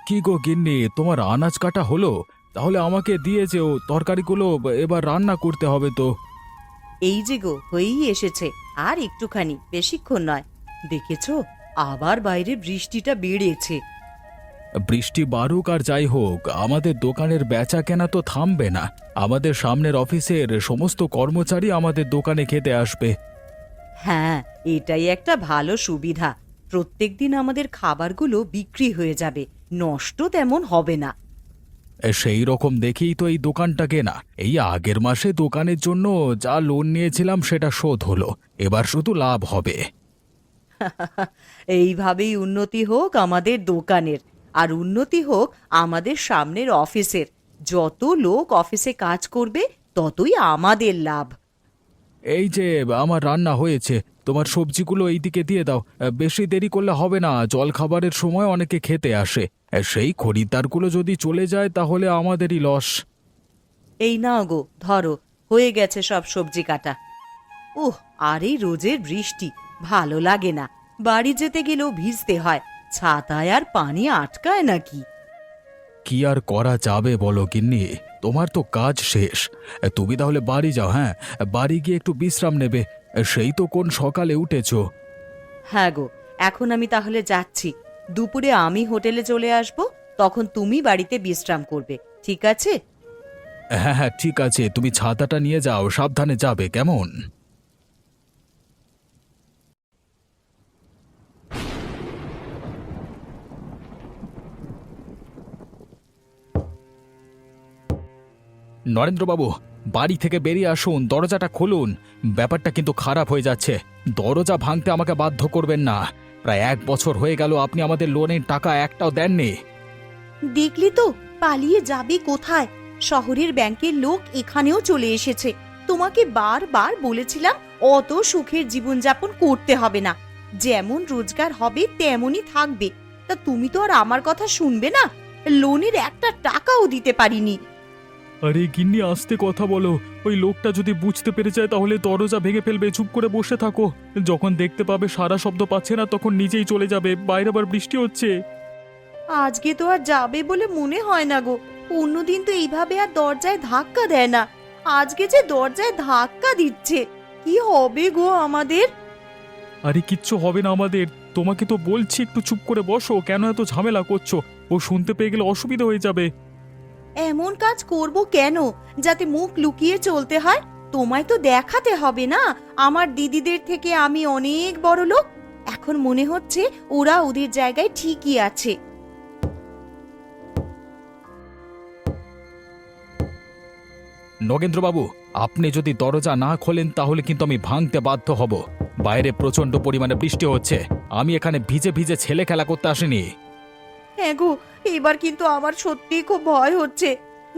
কি গো গিন্নি, তোমার আনাজ কাটা হলো? তাহলে আমাকে দিয়ে যেও, তরকারিগুলো এবার রান্না করতে হবে তো। এই যে গো হয়েই এসেছে, আর একটুখানি, বেশিক্ষণ নয়। দেখেছো, আবার বাইরে বৃষ্টিটা বেড়েছে। বৃষ্টি বারুক আর যাই হোক, আমাদের দোকানের বেচা কেনা তো থামবে না। আমাদের সামনের অফিসের সমস্ত কর্মচারী আমাদের দোকানে খেতে আসবে। হ্যাঁ, এটাই একটা ভালো সুবিধা। প্রত্যেকদিন আমাদের খাবারগুলো বিক্রি হয়ে যাবে, নষ্ট তেমন হবে না। সেই রকম দেখেই তো এই দোকানটা কেনা। এই আগের মাসে দোকানের জন্য যা লোন নিয়েছিলাম সেটা শোধ হলো, এবার শুধু লাভ হবে। এইভাবেই উন্নতি হোক আমাদের দোকানের, আর উন্নতি হোক আমাদের সামনের অফিসের। যত লোক অফিসে কাজ করবে ততই আমাদের লাভ। এই যে আমার রান্না হয়েছে, তোমার সবজিগুলো এইদিকে দিয়ে দাও। বেশি দেরি করলে হবে না, জল খাবারের সময় অনেকে খেতে আসে। সেই খরিদ্দারগুলো যদি চলে যায় তাহলে আমাদেরই লস। এই নাও গো, ধরো, হয়ে গেছে সব সবজি কাটা। উহ, আর এই রোজের বৃষ্টি ভালো লাগে না। বাড়ি যেতে গেলেও ভিজতে হয়, ছাতায় আর পানি আটকায় নাকি। কি আর করা যাবে বলো গিন্নি, তোমার তো কাজ শেষ। তুমি তাহলে বাড়ি যাও। হ্যাঁ, বাড়ি গিয়ে একটু বিশ্রাম নেবে। সেই তো কোন সকালে উঠেছো। হ্যাঁ গো, এখন আমি তাহলে যাচ্ছি। দুপুরে আমি হোটেলে চলে আসব, তখন তুমি বাড়িতে বিশ্রাম করবে, ঠিক আছে? হ্যাঁ হ্যাঁ, ঠিক আছে, তুমি ছাতাটা নিয়ে যাও, সাবধানে যাবে কেমন। নরেন্দ্রবাবু, বাড়ি থেকে বেরিয়ে আসুন, দরজাটা খুলুন। ব্যাপারটা কিন্তু খারাপ হয়ে যাচ্ছে। দরজা ভাঙতে আমাকে বাধ্য করবেন না। প্রায় 1 বছর হয়ে গেল আপনি আমাদের লোনের টাকা একটাও দেননি। দেখলি তো, পালিয়ে যাবে কোথায়? শহরের ব্যাংকের লোক এখানেও চলে এসেছে। তোমাকে বারবার বলেছিলাম অত সুখের জীবনযাপন করতে হবে না, যেমন রোজগার হবে তেমনই থাকবে। তা তুমি তো আর আমার কথা শুনবে না। লোনের একটা টাকাও দিতে পারিনি। আরে গিন্নি, আস্তে কথা বলো। ওই লোকটা যদি বুঝতে পেরে যায় তাহলে দরজা ভেঙে ফেলবে। চুপ করে বসে থাকো। যখন দেখতে পাবে সারা শব্দ পাচ্ছে না তখন নিজেই চলে যাবে। বাইরে আবার বৃষ্টি হচ্ছে। আজকে তো আর যাবে বলে মনে হয় না গো। অন্যদিন তো এইভাবে আর দরজায় ধাক্কা দেয় না, আজকে যে দরজায় ধাক্কা দিচ্ছে। কি হবে গো আমাদের? আরে কিচ্ছু হবে না আমাদের। তোমাকে তো বলছি একটু চুপ করে বসো, কেন এত ঝামেলা করছো? ও শুনতে পেয়ে গেলে অসুবিধা হয়ে যাবে। এমন কাজ করব কেন যাতে মুখ লুকিয়ে চলতে হয়? তোমায় তো দেখাতে হবে না আমার দিদিদের থেকে আমি অনেক বড় লোক। এখন মনে হচ্ছে ওরা ওদের জায়গায় ঠিকই আছে। নগেন্দ্রবাবু, আপনি যদি দরজা না খোলেন তাহলে কিন্তু আমি ভাঙতে বাধ্য হব। বাইরে প্রচন্ড পরিমাণে বৃষ্টি হচ্ছে। আমি এখানে ভিজে ভিজে ছেলে খেলা করতে আসিনি। হ্যাঁ গো, এবার কিন্তু আমার সত্যি খুব ভয় হচ্ছে।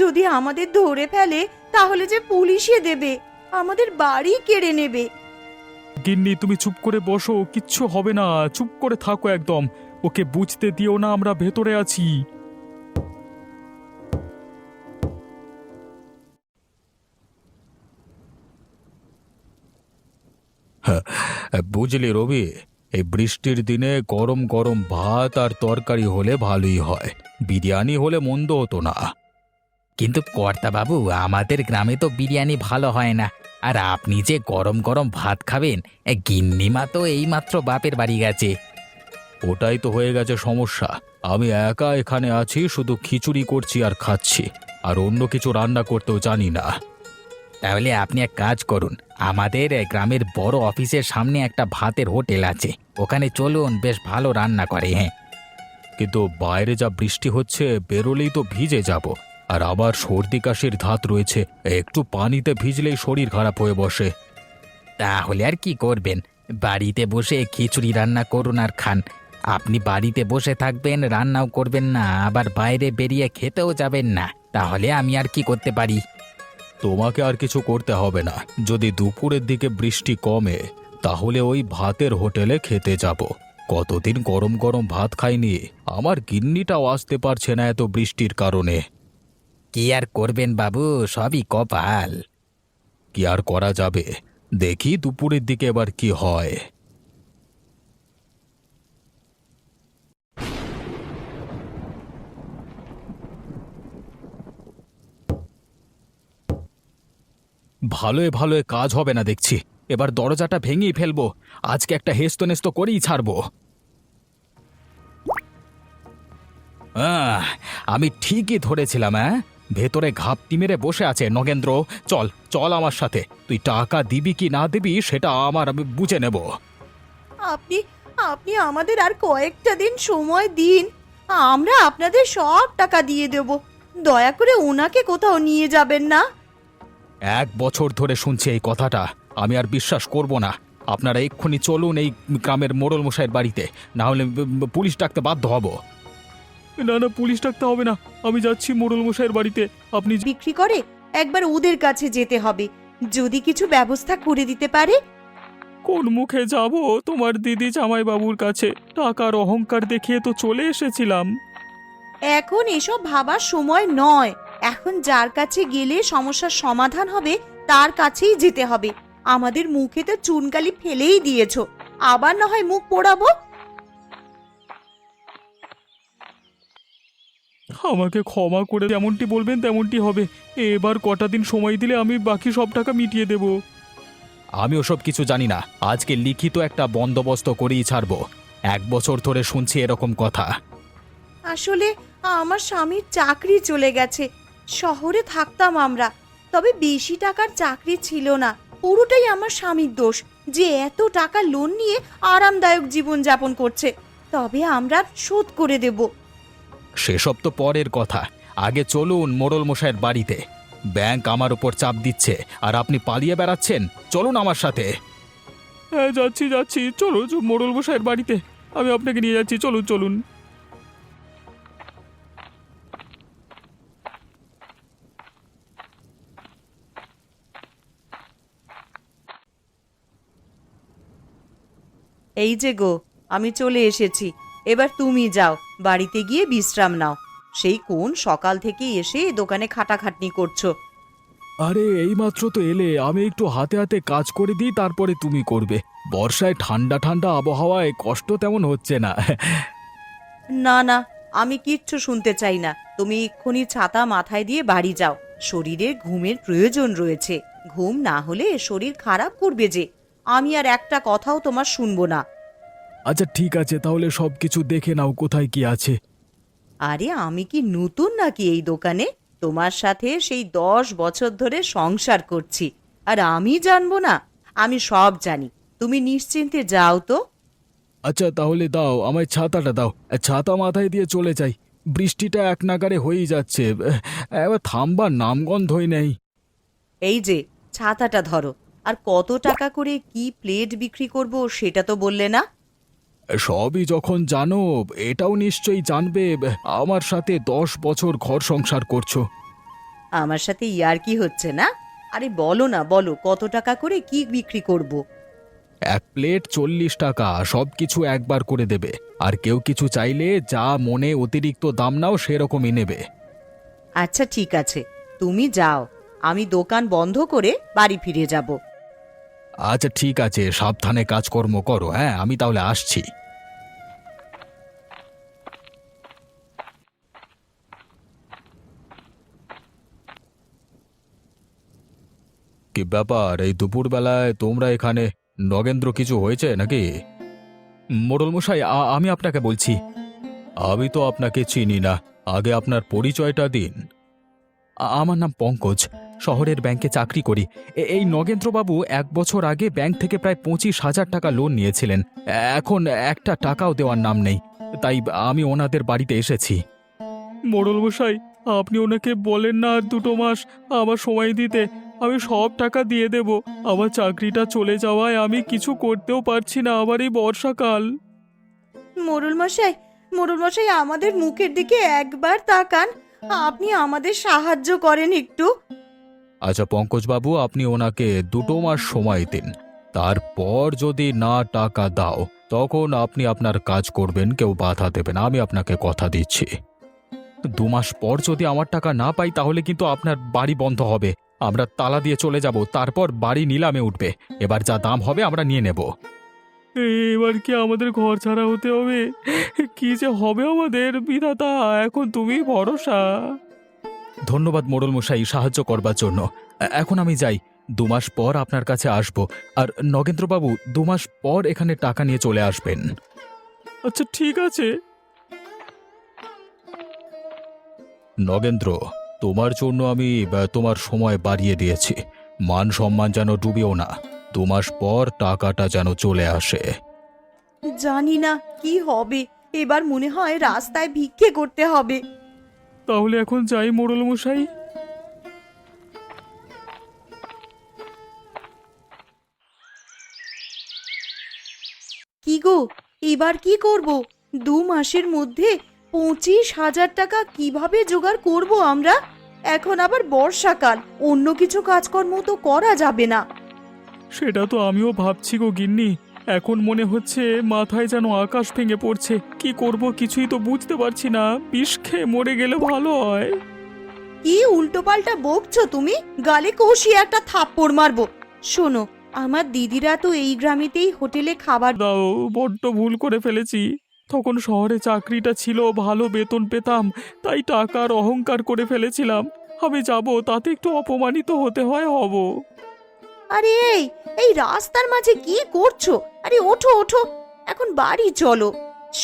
যদি আমাদের ধরে ফেলে তাহলে যে পুলিশে দেবে, আমাদের বাড়ি কেড়ে নেবে। গিন্নি, তুমি চুপ করে বসো, কিচ্ছু হবে না। চুপ করে থাকো একদম। ওকে বুঝতে দিও না আমরা ভেতরে আছি। হ্যাঁ, বুঝলি রবি, এই বৃষ্টির দিনে গরম গরম ভাত আর তরকারি হলে ভালোই হয়। বিরিয়ানি হলে মন্দ হতো না। কিন্তু কর্তাবাবু, আমাদের গ্রামে তো বিরিয়ানি ভালো হয় না। আর আপনি যে গরম গরম ভাত খাবেন, গিন্নিমা তো এইমাত্র বাপের বাড়ি গেছে। ওটাই তো হয়ে গেছে সমস্যা। আমি একা এখানে আছি, শুধু খিচুড়ি করছি আর খাচ্ছি। আর অন্য কিছু রান্না করতেও জানি না। তাহলে আপনি এক কাজ করুন, আমাদের গ্রামের বড় অফিসের সামনে একটা ভাতের হোটেল আছে, ওখানে চলুন, বেশ ভালো রান্না করে। হ্যাঁ, কিন্তু বাইরে যা বৃষ্টি হচ্ছে, বেরোলেই তো ভিজে যাব। আর আবার সর্দি কাশির ধাত রয়েছে, একটু পানিতে ভিজলেই শরীর খারাপ হয়ে বসে। তাহলে আর কি করবেন, বাড়িতে বসে খিচুড়ি রান্না করুন আর খান। আপনি বাড়িতে বসে থাকবেন, রান্নাও করবেন না, আবার বাইরে বেরিয়ে খেতেও যাবেন না, তাহলে আমি আর কি করতে পারি? তোমাকে আর কিছু করতে হবে না। যদি দুপুরের দিকে বৃষ্টি কমে তাহলে ওই ভাতের হোটেলে খেতে যাব। কতদিন গরম গরম ভাত খাইনি। আমার গিন্নিটাও আসতে পারছে না এত বৃষ্টির কারণে। কি আর করবেন বাবু, সবই কপাল। কি আর করা যাবে, দেখি দুপুরের দিকে এবার কি হয়। ভালোয় ভালোয় কাজ হবে না দেখছি। এবার দরজাটা ভেঙেই ফেলবো। আজকে একটা হেস্তনেস্ত করেই ছাড়বো। আমি ঠিকই ধরেছিলাম। ভেতরে ঘাপটি মেরে বসে আছে নগেন্দ্র। চল চল আমার সাথে। তুই টাকা দিবি কি না দিবি সেটা আমি বুঝে নেব। আপনি আপনি আমাদের আর কয়েকটা দিন সময় দিন, আমরা আপনাদের সব টাকা দিয়ে দেব। দয়া করে ওনাকে কোথাও নিয়ে যাবেন না। 1 বছর ধরে শুনছি এই কথাটা, আমি আর বিশ্বাস করব না। আপনারা এক্ষুনি চলুন এই গ্রামের মোড়ল মশাইয়ের বাড়িতে, না হলে পুলিশ ডাকতে বাধ্য হব। না না, পুলিশ ডাকতে হবে না, আমি যাচ্ছি মোড়ল মশাইয়ের বাড়িতে। আপনি বিক্রি করে একবার ওদের কাছে যেতে হবে, যদি কিছু ব্যবস্থা করে দিতে পারে। কোন মুখে যাব তোমার দিদি জামাইবাবুর কাছে? টাকার অহংকার দেখিয়ে তো চলে এসেছিলাম। এখন এসব ভাবার সময় নয়। এখন যার কাছে গেলে সমস্যার সমাধান হবে তার কাছেই যেতে হবে। আমাদের মুখে তো চুনকালি ফেলেই দিয়েছো, আবার না হয় মুখ পোড়াবো। আমাকে ক্ষমা করে যেমনটি বলবেন তেমনটি হবে। এবার কটা দিন সময় দিলে আমি বাকি সব টাকা মিটিয়ে দেব। আমি ওসব কিছু জানি না। আজকে লিখিত একটা বন্দোবস্ত করেই ছাড়বো। 1 বছর ধরে শুনছি এরকম কথা। আসলে আমার স্বামীর চাকরি চলে গেছে। শহরে থাকতাম আমরা, তবে বেশি টাকার চাকরি ছিল না। পুরোটাই আমার স্বামীর দোষ যে এত টাকা লোন নিয়ে আরামদায়ক জীবন যাপন করছে। তবে আমরা শোধ করে দেব। সেসব তো পরের কথা। আগে চলুন মোড়ল মশাইয়ের বাড়িতে। ব্যাংক আমার উপর চাপ দিচ্ছে আর আপনি পালিয়ে বেড়াচ্ছেন। চলুন আমার সাথে। হ্যাঁ যাচ্ছি যাচ্ছি, চলো মোড়ল মশাইয়ের বাড়িতে। আমি আপনাকে নিয়ে যাচ্ছি, চলুন চলুন। এই যে গো, আমি চলে এসেছি। এবার তুমি যাও, বাড়িতে গিয়ে বিশ্রাম নাও। সেই কোন সকাল থেকে এসে দোকানে খাটাখাটনি করছো। আরে এইমাত্র তো এলে, আমি একটু হাতে হাতে কাজ করে দিই, তারপরে তুমি করবে। বর্ষায় ঠান্ডা ঠান্ডা আবহাওয়ায় কষ্ট তেমন হচ্ছে না। না না, আমি কিচ্ছু শুনতে চাই না। তুমি এক্ষুনি ছাতা মাথায় দিয়ে বাড়ি যাও। শরীরে ঘুমের প্রয়োজন রয়েছে, ঘুম না হলে শরীর খারাপ করবে যে। আমি আর একটা কথাও তোমার শুনবো না। আচ্ছা ঠিক আছে, তাহলে সবকিছু দেখে নাও কোথায় কি আছে। আরে আমি কি নতুন নাকি এই দোকানে? তোমার সাথে সেই 10 বছর ধরে সংসার করছি, আর আমি জানবো না? আমি সব জানি। তুমি নিশ্চিন্তে যাও তো। আচ্ছা তাহলে দাও, আমায় ছাতাটা দাও। ছাতা মাথায় দিয়ে চলে যাই। বৃষ্টিটা এক নাগারে হয়েই যাচ্ছে, এবার থামবার নামগন্ধই নেই। এই যে ছাতাটা ধরো। আর কত টাকা করে কি প্লেট বিক্রি করব সেটা তো বললে না। সবই যখন জানো, এটাও নিশ্চয়ই জানবে আমার সাথে 10 বছর ঘর সংসার করছো। আমার সাথে ইয়ার্কি হচ্ছে না? আরে বলো না, বলো কত টাকা করে কি বিক্রি করব। 1 প্লেট 40 টাকা, সবকিছু একবার করে দেবে। আর কেউ কিছু চাইলে যা মনে অতিরিক্ত দাম নাও সেরকমই নেবে। আচ্ছা ঠিক আছে, তুমি যাও। আমি দোকান বন্ধ করে বাড়ি ফিরে যাব। আচ্ছা ঠিক আছে, সাবধানে কাজকর্ম করো। হ্যাঁ, আমি তাহলে আসছি। কি ব্যাপার, এই দুপুরবেলায় তোমরা এখানে? নগেন্দ্র, কিছু হয়েছে নাকি? মোড়ল মশাই, আমি আপনাকে বলছি। আমি তো আপনাকে চিনি না, আগে আপনার পরিচয়টা দিন। আমার নাম পঙ্কজ, শহরের ব্যাংকে চাকরি করি। এই নগেন্দ্রবাবু 1 বছর আগে ব্যাংক থেকে প্রায় 25,000 টাকা লোন নিয়েছিলেন। এখন একটা টাকাও দেওয়ার নাম নেই, তাই আমি ওনাদের বাড়িতে এসেছি। মোড়ল মশাই, আপনি ওনাকে বলেন না আর 2 মাস আমার সময় দিতে। আমি সব টাকা দিয়ে দেব। আমার চাকরিটা চলে যাওয়ায় আমি কিছু করতেও পারছি না, আবার এই বর্ষাকাল। মোড়ল মশাই, মোড়ল মশাই, আমাদের মুখের দিকে একবার তাকান। আপনি আমাদের সাহায্য করেন একটু। আচ্ছা পঙ্কজবাবু, আপনি ওনাকে 2 মাস সময় দিন। তারপর যদি না টাকা দাও, তখন আপনি আপনার কাজ করবেন, কেউ বাধা দেবে না, আমি আপনাকে কথা দিচ্ছি। 2 মাস পর যদি আমার টাকা না পাই, তাহলে কিন্তু আপনার বাড়ি বন্ধ হবে। আমরা তালা দিয়ে চলে যাব, তারপর বাড়ি নিলামে উঠবে। এবার যা দাম হবে আমরা নিয়ে নেব। এবার কি আমাদের ঘর ছাড়া হতে হবে? কি যে হবে আমাদের, বিধাতা, এখন তুমি ভরসা। ধন্যবাদ মোড়ল মশাই, সাহায্য করবার জন্য। এখন আমি যাই। 2 মাস পর আপনার কাছে আসব। আর নগেন্দ্রবাবু 2 মাস পর এখানে টাকা নিয়ে চলে আসবেন। আচ্ছা ঠিক আছে। নগেন্দ্র, তোমার জন্য আমি তোমার সময় বাড়িয়ে দিয়েছি। মান সম্মান যেন ডুবিও না। 2 মাস পর টাকাটা যেন চলে আসে। জানি না কি হবে, এবার মনে হয় রাস্তায় ভিক্ষে করতে হবে। তাহলে এখন যাই মোড়ল মশাই। কি গো, এবার কি করব? 2 মাসের মধ্যে 25,000 টাকা কিভাবে জোগাড় করব আমরা? এখন আবার বর্ষাকাল, অন্য কিছু কাজকর্ম তো করা যাবে না। সেটা তো আমিও ভাবছি গো গিন্নি। এখন মনে হচ্ছে মাথায় যেন আকাশ ভেঙে পড়ছে। কি করব কিছুই তো বুঝতে পারছি না। বিষ খেয়ে মরে গেলে ভালো হয়। কি উল্টোপাল্টা বকছো তুমি? গালে কষিয়ে একটা থাপ্পড় মারবো। শোনো, আমার দিদিরা তো এই গ্রামেতেই হোটেলে খাবার দাও, বড্ড ভুল করে ফেলেছি। তখন শহরে চাকরিটা ছিল, ভালো বেতন পেতাম, তাই টাকার অহংকার করে ফেলেছিলাম। আমি যাব, তাতে একটু অপমানিত হতে হয় হব। আরে এই রাস্তার মাঝে কি করছো? আরে ওঠো ওঠো, এখন বাড়ি চলো।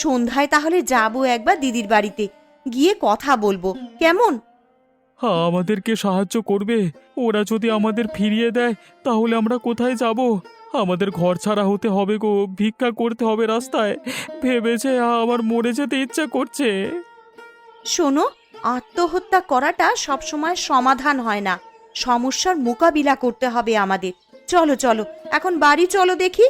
সন্ধ্যায় তাহলে যাবো একবার দিদির বাড়িতে, গিয়ে কথা বলবো, কেমন? হ্যাঁ, আমাদেরকে সাহায্য করবে। ওরা যদি আমাদের ফিরিয়ে দেয় তাহলে আমরা কোথায় যাব? আমাদের ঘর ছাড়া হতে হবে গো, ভিক্ষা করতে হবে রাস্তায়। ভেবেছে আমার মরে যেতে ইচ্ছা করছে। শোনো, আত্মহত্যা করাটা সবসময় সমাধান হয় না, সমস্যার মোকাবিলা করতে হবে আমাদের। চলো চলো, এখন বাড়ি চলো দেখি।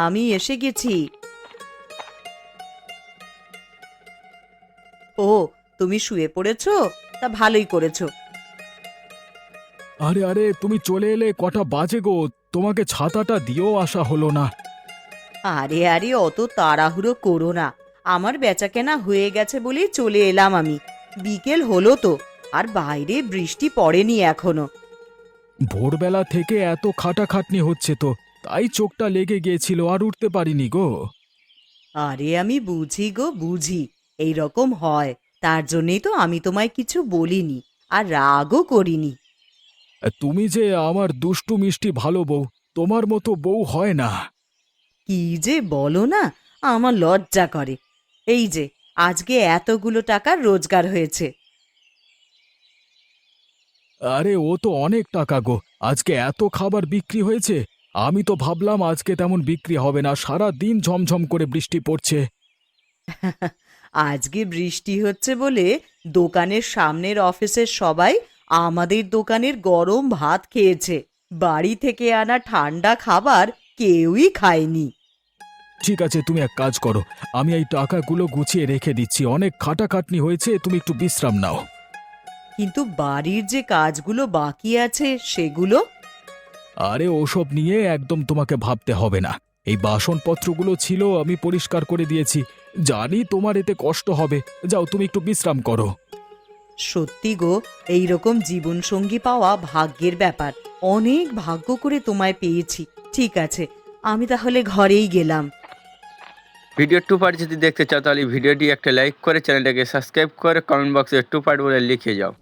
আমি এসে গেছি। ও, তুমি শুয়ে পড়েছো? তা ভালোই করেছো। আরে আরে, তুমি চলে এলে, কটা বাজে গো? তোমাকে ছাতাটা দিয়েও আসা হলো না। আরে আরে, অত তাড়াহুড়ো করো না, আমার বেচাকেনা হয়ে গেছে বলেই চলে এলাম আমি। বিকেল হলো তো, আর বাইরে বৃষ্টি পড়েনি এখনো। ভোরবেলা থেকে এত খাটাখাটনি হচ্ছে তো, তাই চোখটা লেগে গিয়েছিল, আর উঠতে পারিনি গো। আরে আমি বুঝি গো বুঝি, এই রকম হয়, তার জন্যই তো আমি তোমায় কিছু বলিনি, আর রাগও করিনি। তুমি যে আমার দুষ্টু মিষ্টি ভালো বউ, তোমার মতো বউ হয় না। কি যে বলো না, আমার লজ্জা করে। এই যে আজকে এতগুলো টাকার রোজগার হয়েছে। আরে ও তো অনেক টাকা গো। আজকে এত খাবার বিক্রি হয়েছে। আমি তো ভাবলাম আজকে তেমন বিক্রি হবে না, সারা দিন ঝমঝম করে বৃষ্টি পড়ছে। আজকে বৃষ্টি হচ্ছে বলে দোকানের সামনের অফিসের সবাই আমাদের দোকানের গরম ভাত খেয়েছে। বাড়ি থেকে আনা ঠান্ডা খাবার কেউই খায়নি। ঠিক আছে, তুমি এক কাজ করো, আমি এই টাকাগুলো গুছিয়ে রেখে দিচ্ছি। অনেক খাটাখাটনি হয়েছে, তুমি একটু বিশ্রাম নাও। কিন্তু বাড়ির যে কাজগুলো বাকি আছে সেগুলো? আরে ওসব নিয়ে একদম তোমাকে ভাবতে হবে না। এই বাসনপত্রগুলো ছিল, আমি পরিষ্কার করে দিয়েছি। জানি তোমার এতে কষ্ট হবে। যাও, তুমি একটু বিশ্রাম করো। সত্যি গো, এইরকম জীবনসঙ্গী পাওয়া ভাগ্যের ব্যাপার। অনেক ভাগ্য করে তোমায় পেয়েছি। ঠিক আছে, আমি তাহলে ঘরেই গেলাম। ভিডিও 2 পার্ট যদি দেখতে চাও তাহলে ভিডিওটি একটা লাইক করে চ্যানেলটাকে সাবস্ক্রাইব করে কমেন্ট বক্সে 2 পার্ট বলে লিখে যাও।